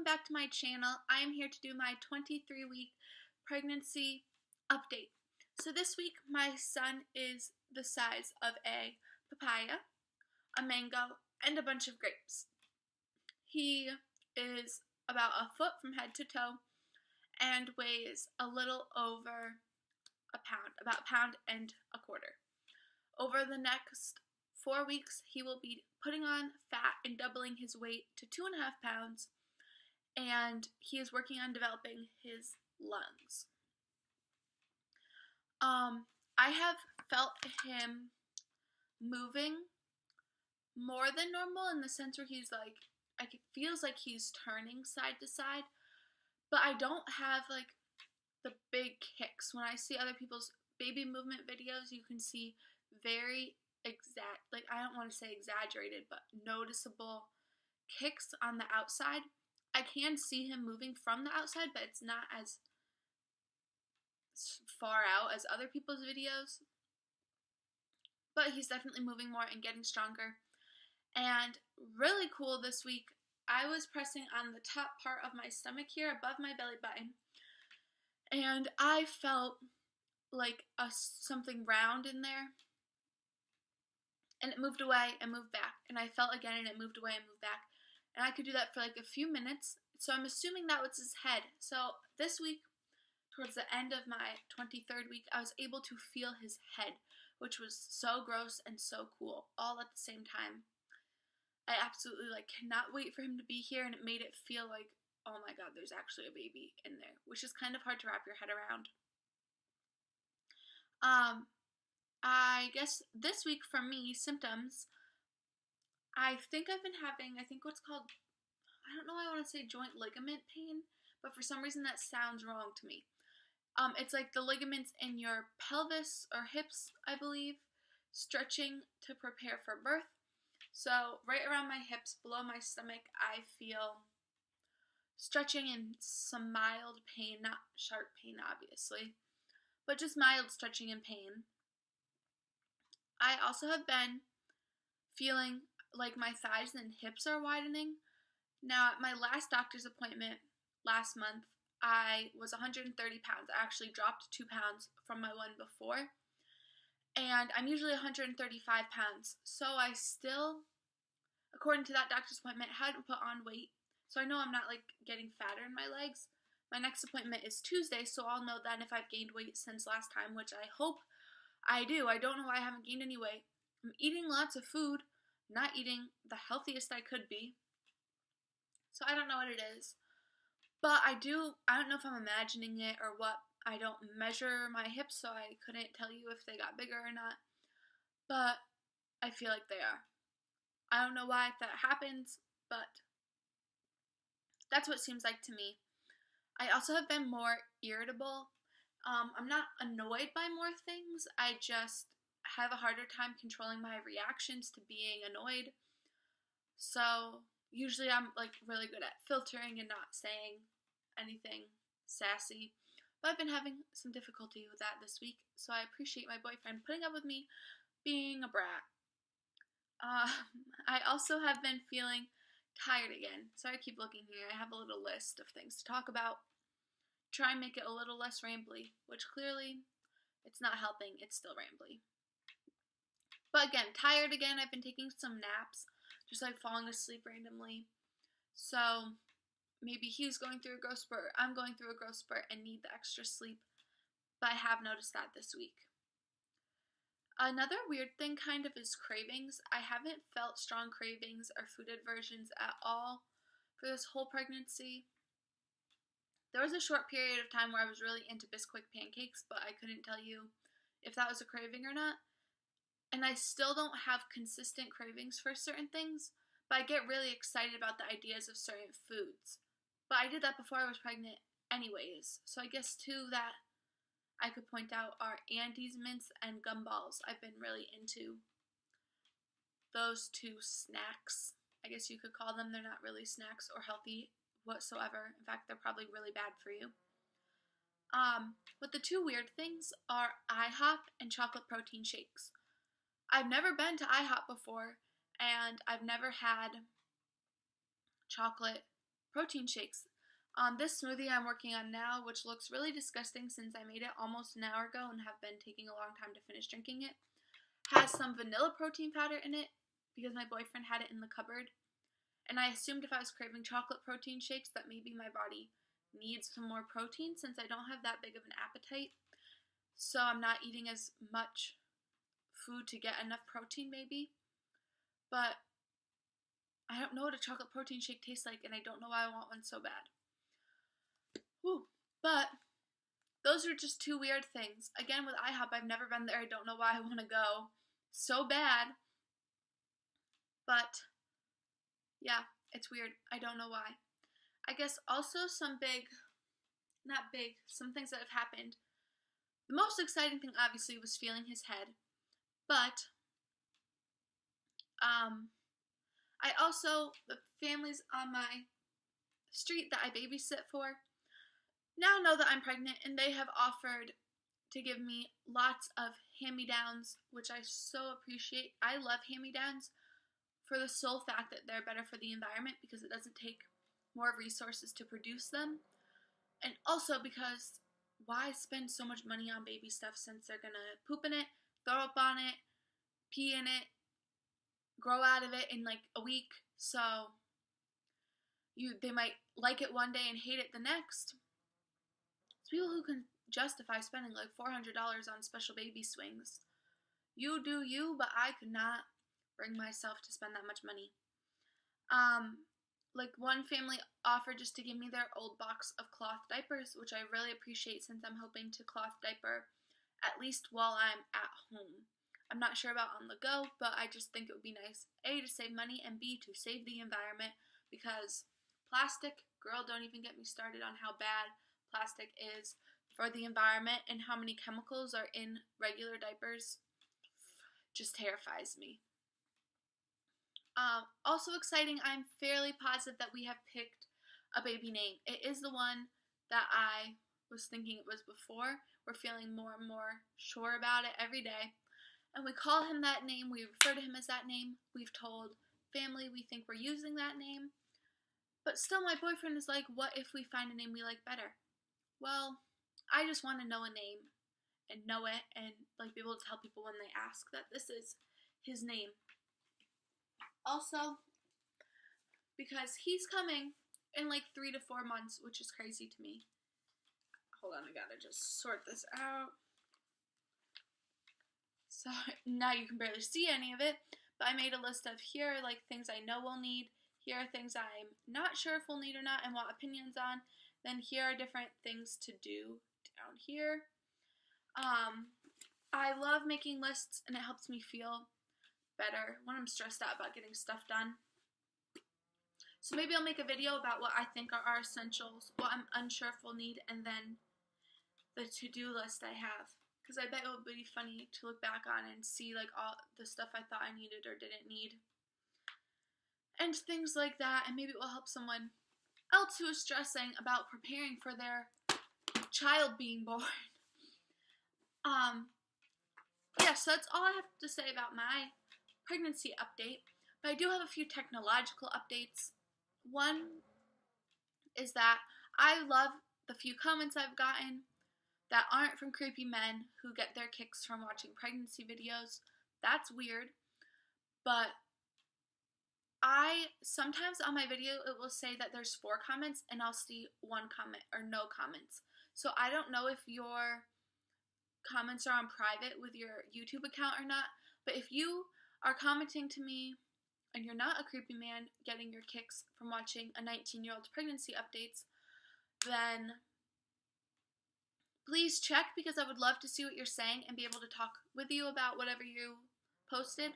welcome back to my channel. I am here to do my 23-week pregnancy update. So this week my son is the size of a papaya, a mango, and a bunch of grapes. He is about a foot from head to toe and weighs a little over a pound, about a pound and a quarter. Over the next 4 weeks, he will be putting on fat and doubling his weight to 2.5 pounds, and he is working on developing his lungs. I have felt him moving more than normal in the sense where he's like, it feels like he's turning side to side, but I don't have like the big kicks. When I see other people's baby movement videos, you can see very I don't want to say exaggerated, but noticeable kicks on the outside. I can see him moving from the outside, but it's not as far out as other people's videos. But he's definitely moving more and getting stronger. And really cool this week, I was pressing on the top part of my stomach here above my belly button, and I felt like something round in there. And it moved away and moved back. And I felt again and it moved away and moved back. And I could do that for like a few minutes. So I'm assuming that was his head. So this week, towards the end of my 23rd week, I was able to feel his head, which was so gross and so cool, all at the same time. I absolutely cannot wait for him to be here, and it made it feel like, oh my god, there's actually a baby in there, which is kind of hard to wrap your head around. I guess this week for me, symptoms, I think I've been having, what's called, I don't know why I want to say joint ligament pain, but for some reason that sounds wrong to me. It's like the ligaments in your pelvis or hips, I believe, stretching to prepare for birth. So right around my hips, below my stomach, I feel stretching and some mild pain, not sharp pain obviously, but just mild stretching and pain. I also have been feeling like my thighs and hips are widening. Now, at my last doctor's appointment last month, I was 130 pounds. I actually dropped 2 pounds from my one before. And I'm usually 135 pounds. So I still, according to that doctor's appointment, hadn't put on weight. So I know I'm not getting fatter in my legs. My next appointment is Tuesday, so I'll know then if I've gained weight since last time, which I hope I do. I don't know why I haven't gained any weight. I'm eating lots of food, not eating the healthiest I could be. So I don't know what it is. But I don't know if I'm imagining it or what. I don't measure my hips, so I couldn't tell you if they got bigger or not. But I feel like they are. I don't know why that happens, but that's what it seems like to me. I also have been more irritable. I'm not annoyed by more things. I just have a harder time controlling my reactions to being annoyed. So usually I'm really good at filtering and not saying anything sassy. But I've been having some difficulty with that this week. So I appreciate my boyfriend putting up with me being a brat. I also have been feeling tired again. Sorry, I keep looking here. I have a little list of things to talk about. Try and make it a little less rambly, which clearly it's not helping. It's still rambly. But again, tired again. I've been taking some naps, just falling asleep randomly. So maybe he's going through a growth spurt, I'm going through a growth spurt and need the extra sleep. But I have noticed that this week. Another weird thing kind of is cravings. I haven't felt strong cravings or food aversions at all for this whole pregnancy. There was a short period of time where I was really into Bisquick pancakes, but I couldn't tell you if that was a craving or not. And I still don't have consistent cravings for certain things, but I get really excited about the ideas of certain foods. But I did that before I was pregnant anyways. So I guess two that I could point out are Andes mints and gumballs. I've been really into those two snacks. I guess you could call them. They're not really snacks or healthy whatsoever. In fact, they're probably really bad for you. But the two weird things are IHOP and chocolate protein shakes. I've never been to IHOP before, and I've never had chocolate protein shakes. This smoothie I'm working on now, which looks really disgusting since I made it almost an hour ago and have been taking a long time to finish drinking it, has some vanilla protein powder in it because my boyfriend had it in the cupboard. And I assumed if I was craving chocolate protein shakes that maybe my body needs some more protein since I don't have that big of an appetite. So I'm not eating as much food to get enough protein maybe. But I don't know what a chocolate protein shake tastes like, and I don't know why I want one so bad. Woo. But those are just two weird things. Again, with IHOP, I've never been there. I don't know why I want to go so bad. But yeah, it's weird. I don't know why. I guess also some things that have happened. The most exciting thing, obviously, was feeling his head. But, the families on my street that I babysit for now know that I'm pregnant, and they have offered to give me lots of hand-me-downs, which I so appreciate. I love hand-me-downs for the sole fact that they're better for the environment because it doesn't take more resources to produce them. And also because why spend so much money on baby stuff since they're gonna poop in it, throw up on it, pee in it, grow out of it in like a week. So they might like it one day and hate it the next. It's people who can justify spending like $400 on special baby swings. You do you, but I could not bring myself to spend that much money. Like one family offered just to give me their old box of cloth diapers, which I really appreciate since I'm hoping to cloth diaper at least while I'm at home. I'm not sure about on the go, but I just think it would be nice, A, to save money, and B, to save the environment, because plastic, girl, don't even get me started on how bad plastic is for the environment and how many chemicals are in regular diapers. Just terrifies me. Also exciting, I'm fairly positive that we have picked a baby name. It is the one that I was thinking it was before. We're feeling more and more sure about it every day. And we call him that name. We refer to him as that name. We've told family we think we're using that name. But still, my boyfriend is like, what if we find a name we like better? Well, I just want to know a name and know it and like be able to tell people when they ask that this is his name. Also, because he's coming in like 3 to 4 months, which is crazy to me. Hold on, I gotta just sort this out. So now you can barely see any of it, but I made a list of here are like things I know we'll need, here are things I'm not sure if we'll need or not and want opinions on, then here are different things to do down here. I love making lists and it helps me feel better when I'm stressed out about getting stuff done. So maybe I'll make a video about what I think are our essentials, what I'm unsure if we'll need, and then the to-do list I have. Because I bet it would be funny to look back on and see like all the stuff I thought I needed or didn't need. And things like that, and maybe it will help someone else who is stressing about preparing for their child being born. Yeah, so that's all I have to say about my pregnancy update. But I do have a few technological updates. One is that I love the few comments I've gotten that aren't from creepy men who get their kicks from watching pregnancy videos. That's weird. But sometimes on my video it will say that there's 4 comments and I'll see 1 comment or no comments. So I don't know if your comments are on private with your YouTube account or not, but if you are commenting to me and you're not a creepy man getting your kicks from watching a 19-year-old's pregnancy updates, then please check, because I would love to see what you're saying and be able to talk with you about whatever you posted,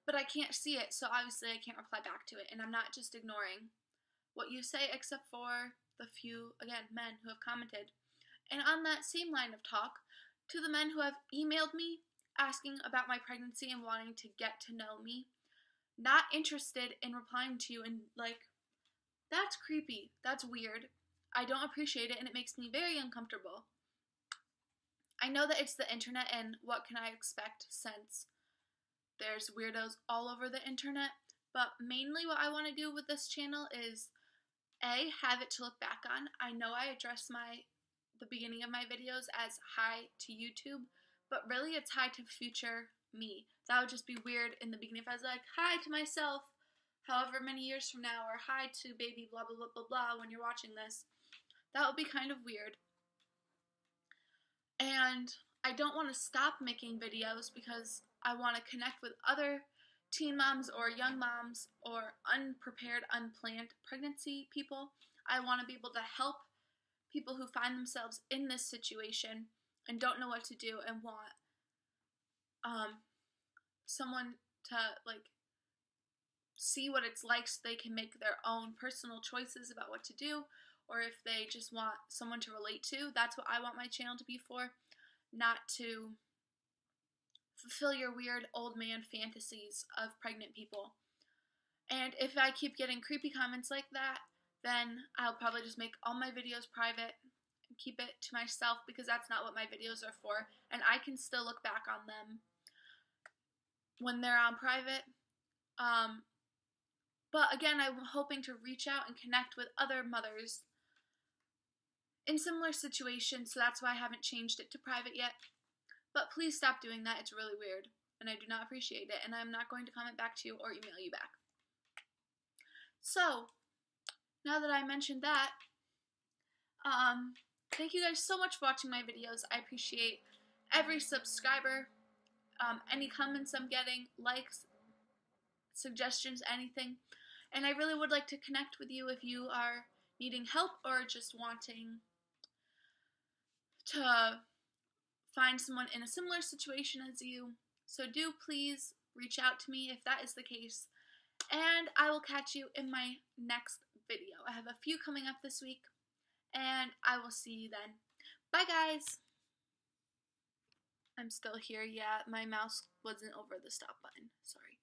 but I can't see it, so obviously I can't reply back to it, and I'm not just ignoring what you say except for the few, again, men who have commented. And on that same line of talk, to the men who have emailed me asking about my pregnancy and wanting to get to know me, not interested in replying to you, and like, that's creepy, that's weird, I don't appreciate it, and it makes me very uncomfortable. I know that it's the internet, and what can I expect since there's weirdos all over the internet, but mainly what I want to do with this channel is have it to look back on. I know I address the beginning of my videos as hi to YouTube, but really it's hi to future me. That would just be weird in the beginning if I was like, hi to myself however many years from now, or hi to baby blah blah blah blah blah when you're watching this. That would be kind of weird. And I don't want to stop making videos because I want to connect with other teen moms or young moms or unprepared, unplanned pregnancy people. I want to be able to help people who find themselves in this situation and don't know what to do and want someone to like see what it's like so they can make their own personal choices about what to do, or if they just want someone to relate to. That's what I want my channel to be for, not to fulfill your weird old man fantasies of pregnant people. And if I keep getting creepy comments like that, then I'll probably just make all my videos private and keep it to myself, because that's not what my videos are for, and I can still look back on them when they're on private. But again, I'm hoping to reach out and connect with other mothers in similar situations, so that's why I haven't changed it to private yet. But please stop doing that. It's really weird, and I do not appreciate it, and I'm not going to comment back to you or email you back. So, now that I mentioned that, thank you guys so much for watching my videos. I appreciate every subscriber, any comments I'm getting, likes, suggestions, anything. And I really would like to connect with you if you are needing help or just wanting to find someone in a similar situation as you. So do please reach out to me if that is the case. And I will catch you in my next video. I have a few coming up this week, and I will see you then. Bye, guys! I'm still here. Yeah, my mouse wasn't over the stop button. Sorry.